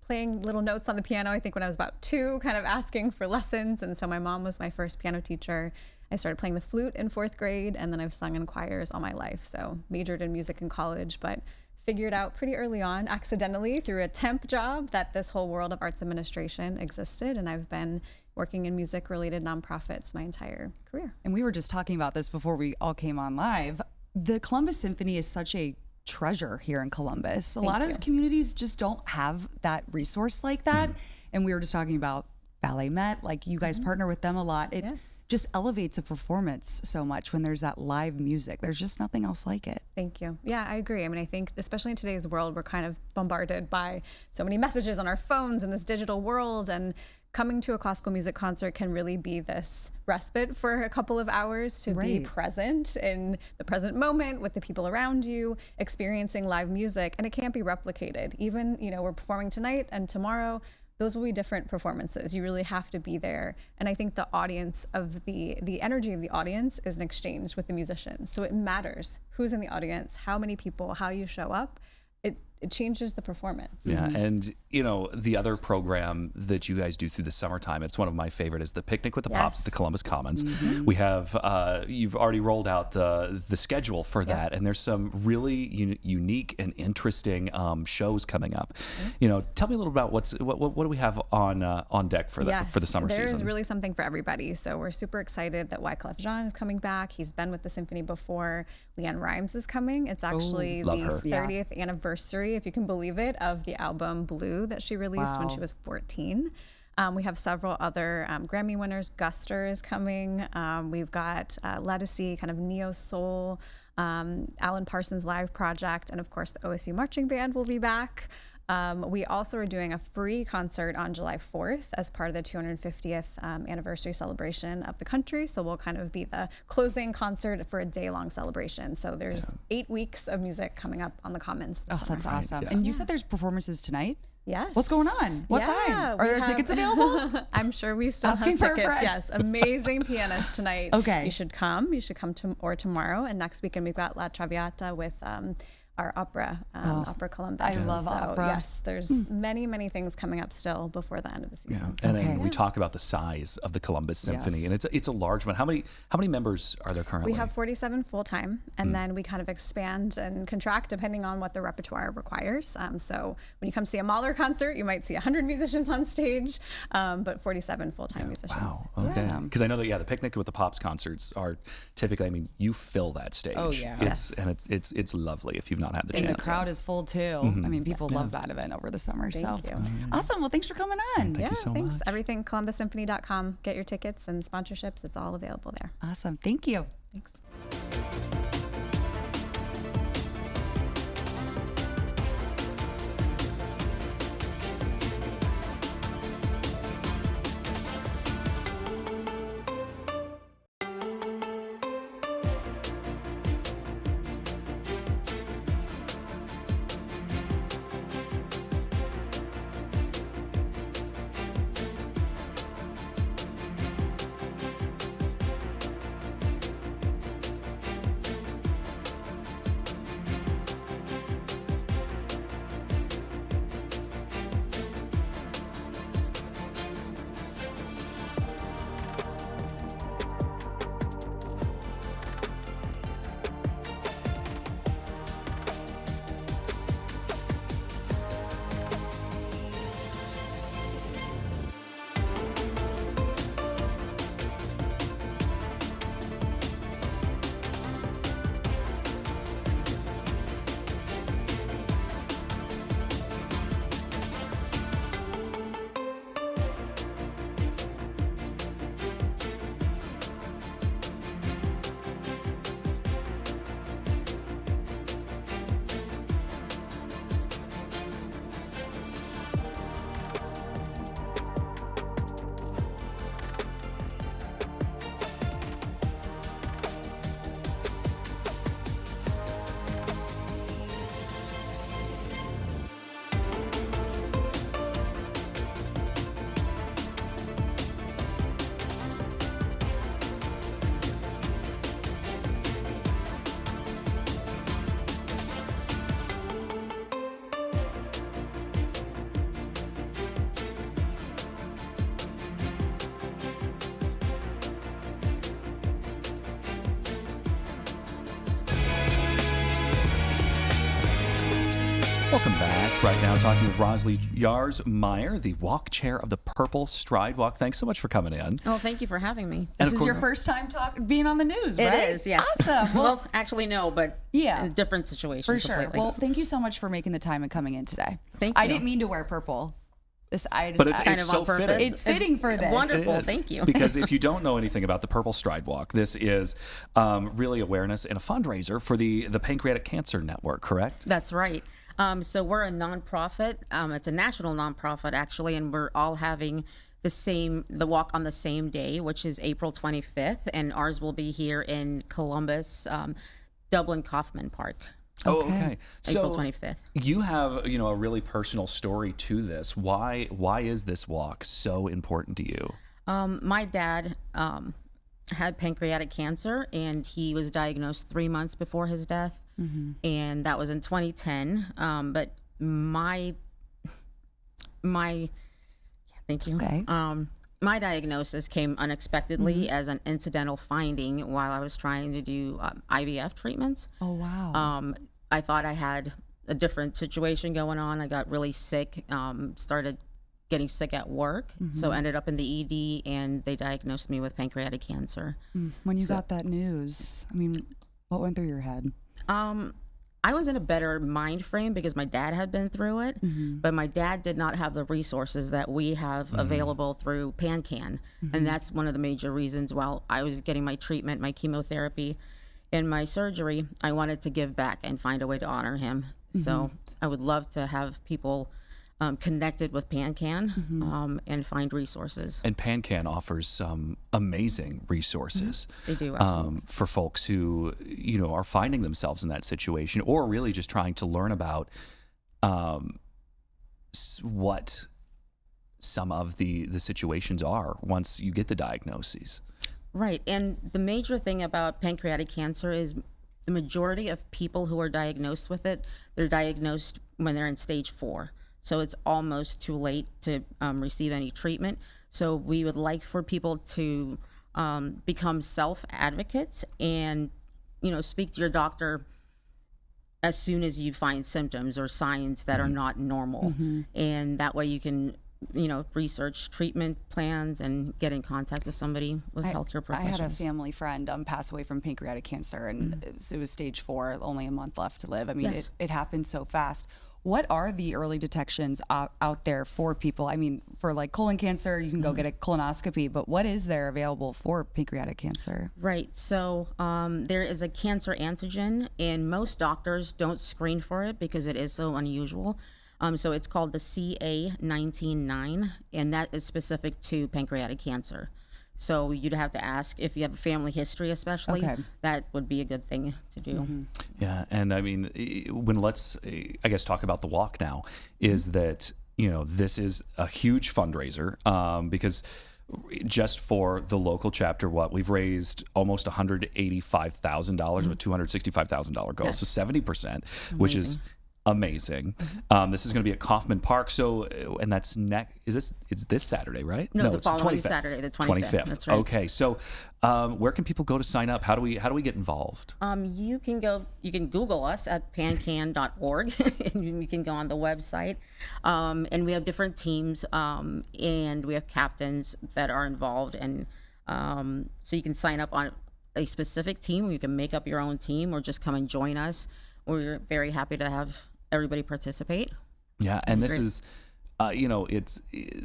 playing little notes on the piano, I think when I was about 2, kind of asking for lessons. And so my mom was my first piano teacher. I started playing the flute in 4th grade, and then I've sung in choirs all my life. So majored in music in college, but figured out pretty early on, accidentally, through a temp job, that this whole world of arts administration existed. And I've been working in music-related nonprofits my entire career. And we were just talking about this before we all came on live. The Columbus Symphony is such a treasure here in Columbus. A lot of communities just don't have that resource like that. And we were just talking about Ballet Met, like you guys partner with them a lot. It just elevates a performance so much when there's that live music. There's just nothing else like it. Thank you. Yeah, I agree. I mean, I think especially in today's world, we're kind of bombarded by so many messages on our phones in this digital world, and coming to a classical music concert can really be this respite for a couple of hours to be present in the present moment with the people around you, experiencing live music, and it can't be replicated. Even, we're performing tonight and tomorrow, those will be different performances. You really have to be there. And I think the audience of the energy of the audience is an exchange with the musicians. So it matters who's in the audience, how many people, how you show up. It changes the performance. Yeah, and the other program that you guys do through the summertime, it's one of my favorite, is the Picnic with the Pops at the Columbus Commons. We have, you've already rolled out the schedule for that, and there's some really unique and interesting shows coming up. Tell me a little about what do we have on deck for the summer season? There's really something for everybody. So we're super excited that Wyclef Jean is coming back. He's been with the symphony before. Leanne Rimes is coming. It's actually the 30th anniversary, if you can believe it, of the album Blue that she released when she was 14. We have several other Grammy winners. Guster is coming. We've got Ledisi, kind of neo-soul, Alan Parsons Live Project, and of course the OSU Marching Band will be back. We also are doing a free concert on July 4th as part of the 250th anniversary celebration of the country. So we'll kind of be the closing concert for a day-long celebration. So there's 8 weeks of music coming up on the Commons this summer. That's awesome. And you said there's performances tonight? Yes. What's going on? What time? Are there tickets available? I'm sure we still have tickets. Yes. Amazing pianist tonight. Okay. You should come. Tomorrow. And next weekend we've got La Traviata with our opera, Opera Columbus. I love opera. Yes, there's many things coming up still before the end of the season. And then we talk about the size of the Columbus Symphony, and it's a large one. How many members are there currently? We have 47 full time, and then we kind of expand and contract depending on what the repertoire requires. So when you come see a Mahler concert, you might see 100 musicians on stage, but 47 full time musicians. Wow. Okay. Because I know that the Picnic with the Pops concerts are typically, I mean, you fill that stage. Oh yeah. It's lovely if you've not had the chance. And the crowd is full too. I mean, people love that event over the summer. Thank you. Awesome. Well, thanks for coming on. Thank you so much. Everything ColumbusSymphony.com. Get your tickets and sponsorships. It's all available there. Awesome. Thank you. Thanks. Welcome back. Right now, talking with Rosalie Yars-Meyer, the walk chair of the Purple Stride Walk. Thanks so much for coming in. Oh, thank you for having me. This is your first time being on the news, right? It is, yes. Awesome. Well, actually, no, but in a different situation. For sure. Completely. Well, thank you so much for making the time and coming in today. Thank you. I didn't mean to wear purple. But it's kind of so on purpose. fitting. It's fitting for this. Wonderful. Thank you. Because if you don't know anything about the Purple Stride Walk, this is really awareness and a fundraiser for the Pancreatic Cancer Network, correct? That's right. So we're a nonprofit. It's a national nonprofit, actually, and we're all having the walk on the same day, which is April 25th, and ours will be here in Columbus, Dublin Kaufman Park. Oh, okay. April 25th. You have, a really personal story to this. Why is this walk so important to you? My dad had pancreatic cancer, and he was diagnosed 3 months before his death, and that was in 2010. But thank you. Okay. My diagnosis came unexpectedly as an incidental finding while I was trying to do IVF treatments. Oh, wow. I thought I had a different situation going on. I got really sick, started getting sick at work, so ended up in the ED, and they diagnosed me with pancreatic cancer. When you got that news, what went through your head? I was in a better mind frame because my dad had been through it, but my dad did not have the resources that we have available through PanCan. And that's one of the major reasons while I was getting my treatment, my chemotherapy, and my surgery, I wanted to give back and find a way to honor him. So I would love to have people connected with PanCan and find resources. And PanCan offers some amazing resources. They do, absolutely. For folks who, are finding themselves in that situation or really just trying to learn about what some of the situations are once you get the diagnoses. Right. And the major thing about pancreatic cancer is the majority of people who are diagnosed with it, they're diagnosed when they're in stage 4. So it's almost too late to receive any treatment. So we would like for people to become self-advocates and, speak to your doctor as soon as you find symptoms or signs that are not normal. And that way you can research treatment plans and get in contact with somebody with healthcare professionals. I had a family friend pass away from pancreatic cancer, and it was stage 4, only a month left to live. It happened so fast. What are the early detections out there for people? For like colon cancer, you can go get a colonoscopy, but what is there available for pancreatic cancer? Right. So there is a cancer antigen, and most doctors don't screen for it because it is so unusual. So it's called the CA19-9, and that is specific to pancreatic cancer. So you'd have to ask if you have a family history, especially. Okay. That would be a good thing to do. Yeah, and let's talk about the walk now. Is that this is a huge fundraiser because just for the local chapter, we've raised almost $185,000 with a $265,000 goal, so 70%, which is amazing. This is going to be at Kaufman Park. So, and that's it's this Saturday, right? No, the it's following 25th. Saturday, the 25th. That's right. Okay. So, where can people go to sign up? How do we get involved? You can Google us at pancan.org and you can go on the website. And we have different teams, and we have captains that are involved. And so you can sign up on a specific team, or you can make up your own team, or just come and join us. We're very happy to have everybody participate. Yeah, and this is,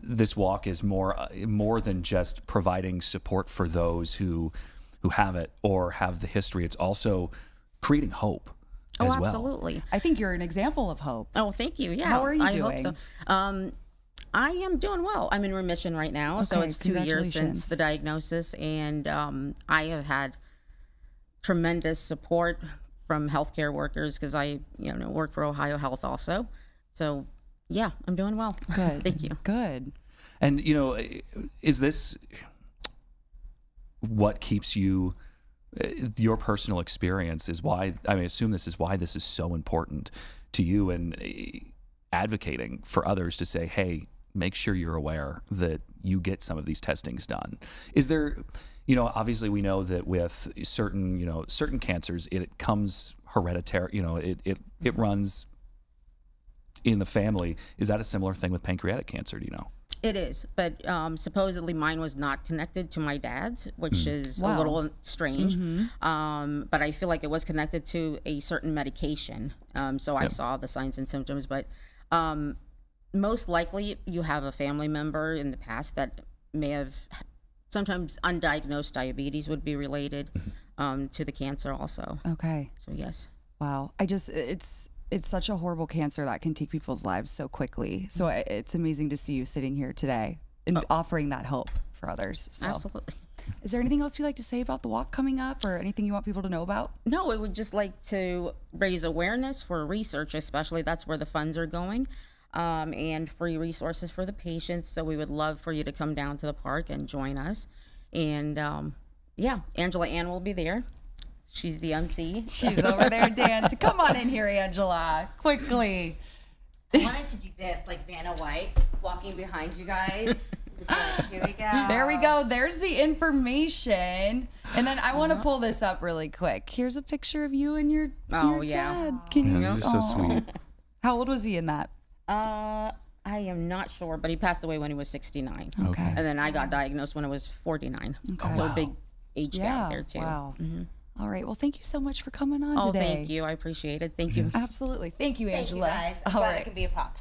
this walk is more than just providing support for those who have it or have the history. It's also creating hope as well. Absolutely. I think you're an example of hope. Oh, thank you. Yeah. How are you doing? I hope so. I am doing well. I'm in remission right now. So it's 2 years since the diagnosis, and I have had tremendous support from healthcare workers because I work for Ohio Health also. So yeah, I'm doing well. Good. Thank you. Good. And is this what keeps you, your personal experience is why, I assume this is why this is so important to you, and advocating for others to say, hey, make sure you're aware that you get some of these testings done. Is there, obviously we know that with certain cancers, it comes hereditary, it runs in the family. Is that a similar thing with pancreatic cancer? Do you know? It is, but supposedly mine was not connected to my dad's, which is a little strange. But I feel like it was connected to a certain medication. So I saw the signs and symptoms, but most likely you have a family member in the past that may have, sometimes undiagnosed diabetes would be related to the cancer also. Okay. So yes. Wow. It's such a horrible cancer that can take people's lives so quickly. So it's amazing to see you sitting here today and offering that hope for others. So. Absolutely. Is there anything else you'd like to say about the walk coming up, or anything you want people to know about? No, I would just like to raise awareness for research, especially. That's where the funds are going, and free resources for the patients. So we would love for you to come down to the park and join us. And Angela Ann will be there. She's the MC. She's over there dancing. Come on in here, Angela, quickly. I wanted to do this, like Vanna White, walking behind you guys. Here we go. There we go. There's the information. And then I want to pull this up really quick. Here's a picture of you and your dad. Can you? You're so sweet. How old was he in that? I am not sure, but he passed away when he was 69. Okay. And then I got diagnosed when I was 49. Okay. So a big age gap there too. Wow. All right. Well, thank you so much for coming on today. Oh, thank you. I appreciate it. Thank you. Absolutely. Thank you, Angela. Thank you, guys. I'm glad I could be a pop.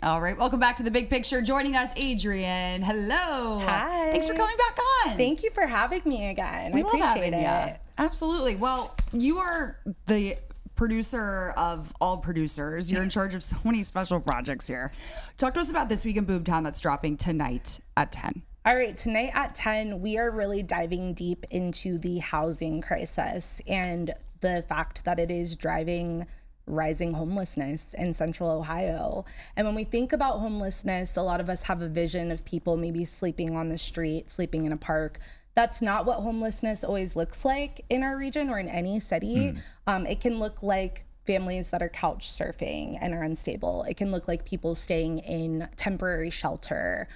All right, welcome back to The Big Picture. Joining us, Adrienne. Hello. Hi. Thanks for coming back on. Thank you for having me again. I appreciate it. Absolutely. Well, you are the producer of all producers. You're in charge of so many special projects here. Talk to us about This Week in Boomtown that's dropping tonight at 10. All right, tonight at 10, we are really diving deep into the housing crisis and the fact that it is driving rising homelessness in Central Ohio. And when we think about homelessness, a lot of us have a vision of people maybe sleeping on the street, sleeping in a park. That's not what homelessness always looks like in our region or in any city. It can look like families that are couch surfing and are unstable. It can look like people staying in temporary shelter.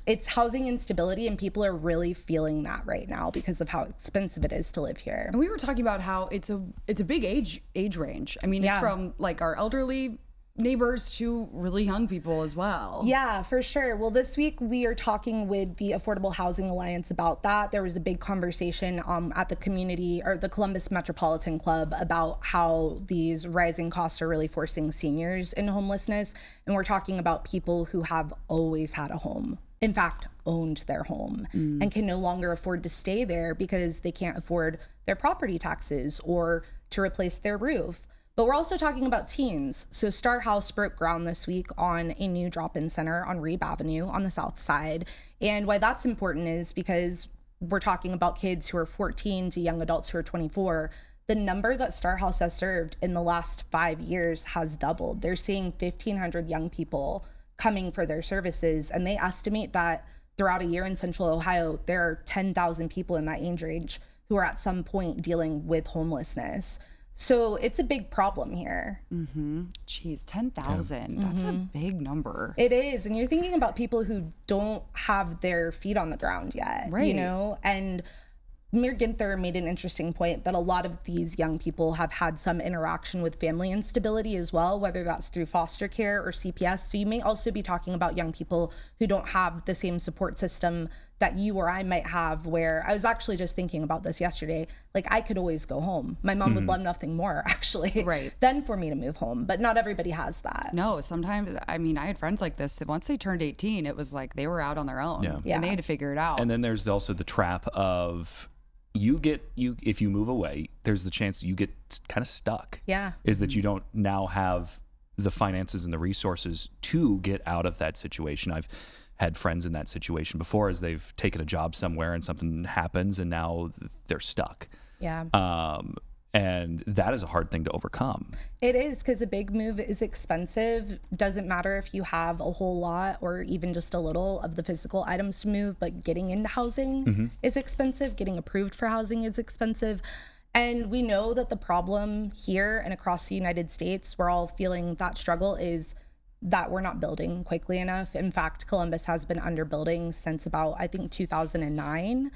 It's housing instability, and people are really feeling that right now because of how expensive it is to live here. And we were talking about how it's a big age range. I mean, it's from like our elderly neighbors to really young people as well. Yeah, for sure. Well, this week we are talking with the Affordable Housing Alliance about that. There was a big conversation at the community or the Columbus Metropolitan Club about how these rising costs are really forcing seniors into homelessness. And we're talking about people who have always had a home. In fact, owned their home and can no longer afford to stay there because they can't afford their property taxes or to replace their roof. But we're also talking about teens. So Star House broke ground this week on a new drop-in center on Reeb Avenue on the south side. And why that's important is because we're talking about kids who are 14 to young adults who are 24. The number that Star House has served in the last 5 years has doubled. They're seeing 1,500 young people coming for their services, and they estimate that throughout a year in Central Ohio, there are 10,000 people in that age range who are at some point dealing with homelessness. So it's a big problem here. Geez, 10,000. That's a big number. It is. And you're thinking about people who don't have their feet on the ground yet, right? You know, and Mir Ginther made an interesting point that a lot of these young people have had some interaction with family instability as well, whether that's through foster care or CPS. So you may also be talking about young people who don't have the same support system that you or I might have, where I was actually just thinking about this yesterday. Like, I could always go home. My mom would love nothing more, actually, than for me to move home. But not everybody has that. No, sometimes, I mean, I had friends like this that once they turned 18, it was like they were out on their own. And they had to figure it out. And then there's also the trap of if you move away, there's the chance you get kind of stuck. Is that you don't now have the finances and the resources to get out of that situation. I've had friends in that situation before, as they've taken a job somewhere and something happens and now they're stuck. And that is a hard thing to overcome. It is, because a big move is expensive. Doesn't matter if you have a whole lot or even just a little of the physical items to move, but getting into housing is expensive. Getting approved for housing is expensive. And we know that the problem here and across the United States, we're all feeling that struggle, is that we're not building quickly enough. In fact, Columbus has been underbuilding since about, I think, 2009.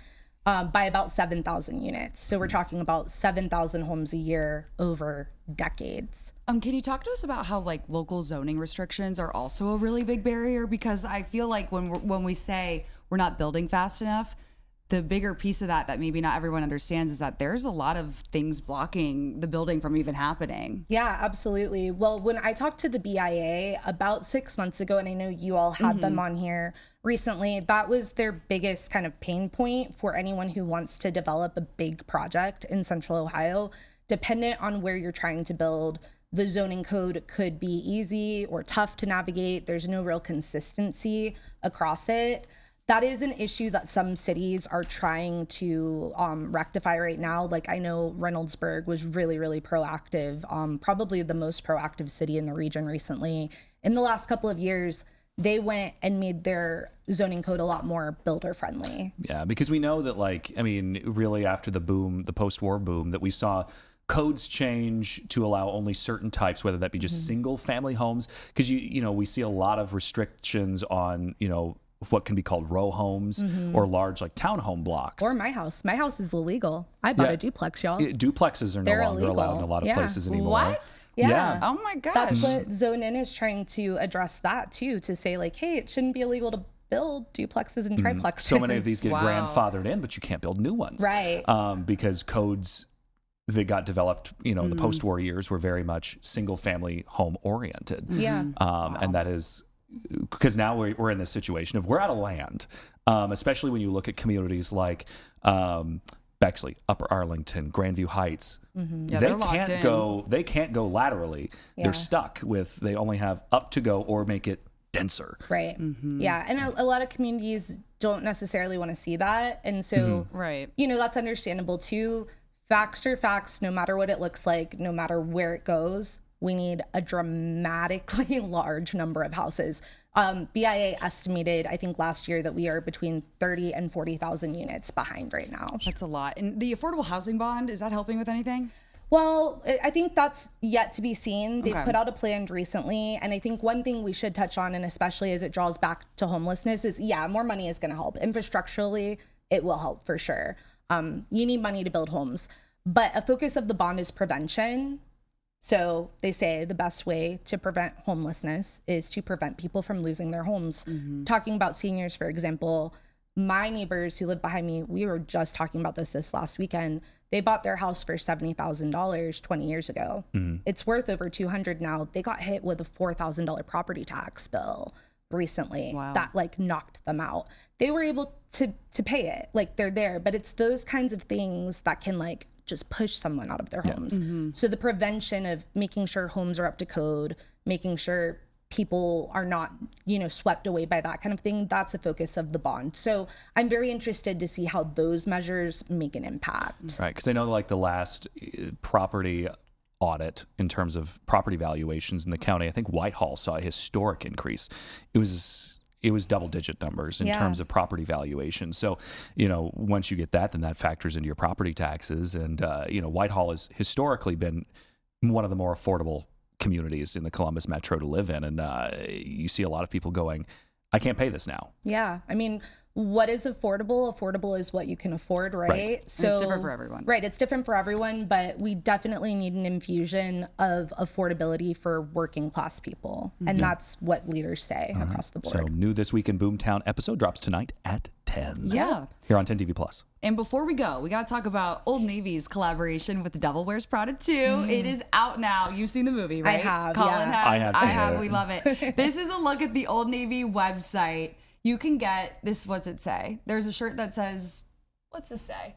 By about 7,000 units. So we're talking about 7,000 homes a year over decades. Can you talk to us about how like local zoning restrictions are also a really big barrier? Because I feel like when we say we're not building fast enough, the bigger piece of that maybe not everyone understands is that there's a lot of things blocking the building from even happening. Yeah, absolutely. Well, when I talked to the BIA about 6 months ago, and I know you all had them on here recently, that was their biggest kind of pain point for anyone who wants to develop a big project in Central Ohio. Dependent on where you're trying to build, the zoning code could be easy or tough to navigate. There's no real consistency across it. That is an issue that some cities are trying to rectify right now. Like, I know Reynoldsburg was really, really proactive, probably the most proactive city in the region recently. In the last couple of years, they went and made their zoning code a lot more builder friendly. Yeah, because we know that, like, I mean, really after the boom, the post-war boom, that we saw codes change to allow only certain types, whether that be just single family homes. Because, you know, we see a lot of restrictions on, you know, what can be called row homes or large like townhome blocks. Or my house. My house is illegal. I bought a duplex, y'all. Duplexes are no longer allowed in a lot of places anymore. What? Yeah. Oh my gosh. That's what Zone In is trying to address that too, to say like, hey, it shouldn't be illegal to build duplexes and triplexes. So many of these get grandfathered in, but you can't build new ones. Right. Because codes that got developed, in the post-war years were very much single-family home oriented. Yeah. And that is because now we're in this situation of we're out of land, especially when you look at communities like Bexley, Upper Arlington, Grandview Heights. Yeah, They can't go laterally. Yeah. They're stuck with, they only have up to go or make it denser. Right. Yeah. And a lot of communities don't necessarily want to see that. And so, right. That's understandable too. Facts are facts, no matter what it looks like, no matter where it goes. We need a dramatically large number of houses. BIA estimated, I think last year, that we are between 30 and 40,000 units behind right now. That's a lot. And the affordable housing bond, is that helping with anything? Well, I think that's yet to be seen. They've put out a plan recently. And I think one thing we should touch on, and especially as it draws back to homelessness, is more money is going to help. Infrastructurally, it will help for sure. You need money to build homes. But a focus of the bond is prevention. So they say the best way to prevent homelessness is to prevent people from losing their homes. Talking about seniors, for example, my neighbors who live behind me, we were just talking about this last weekend. They bought their house for $70,000 20 years ago. It's worth over $200 now. They got hit with a $4,000 property tax bill recently that knocked them out. They were able to pay it, they're there, but it's those kinds of things that can just push someone out of their homes. So the prevention of making sure homes are up to code, making sure people are not, swept away by that kind of thing, that's a focus of the bond. So I'm very interested to see how those measures make an impact. Right, because I know the last property audit in terms of property valuations in the county, I think Whitehall saw a historic increase. It was double-digit numbers in terms of property valuation. So, once you get that, then that factors into your property taxes. And, Whitehall has historically been one of the more affordable communities in the Columbus metro to live in. And you see a lot of people going, I can't pay this now. Yeah. I mean, what is affordable? Affordable is what you can afford, right? So it's different for everyone. Right. It's different for everyone, but we definitely need an infusion of affordability for working class people. And that's what leaders say across the board. So new This Week in Boomtown episode drops tonight at 10. Yeah. Here on 10 TV Plus. And before we go, we got to talk about Old Navy's collaboration with The Devil Wears Prada 2. It is out now. You've seen the movie, right? I have. Collin has. I have. We love it. This is a look at the Old Navy website. You can get this. What's it say? There's a shirt that says, what's this say?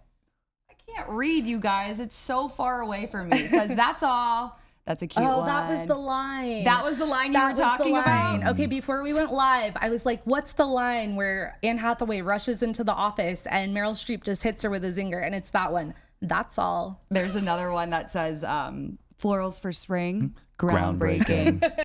I can't read, you guys. It's so far away from me. It says, that's all. That's a cute one. Oh, that was the line. That was the line you were talking about? Okay, before we went live, I was like, what's the line where Anne Hathaway rushes into the office and Meryl Streep just hits her with a zinger? And it's that one. That's all. There's another one that says, florals for spring, groundbreaking.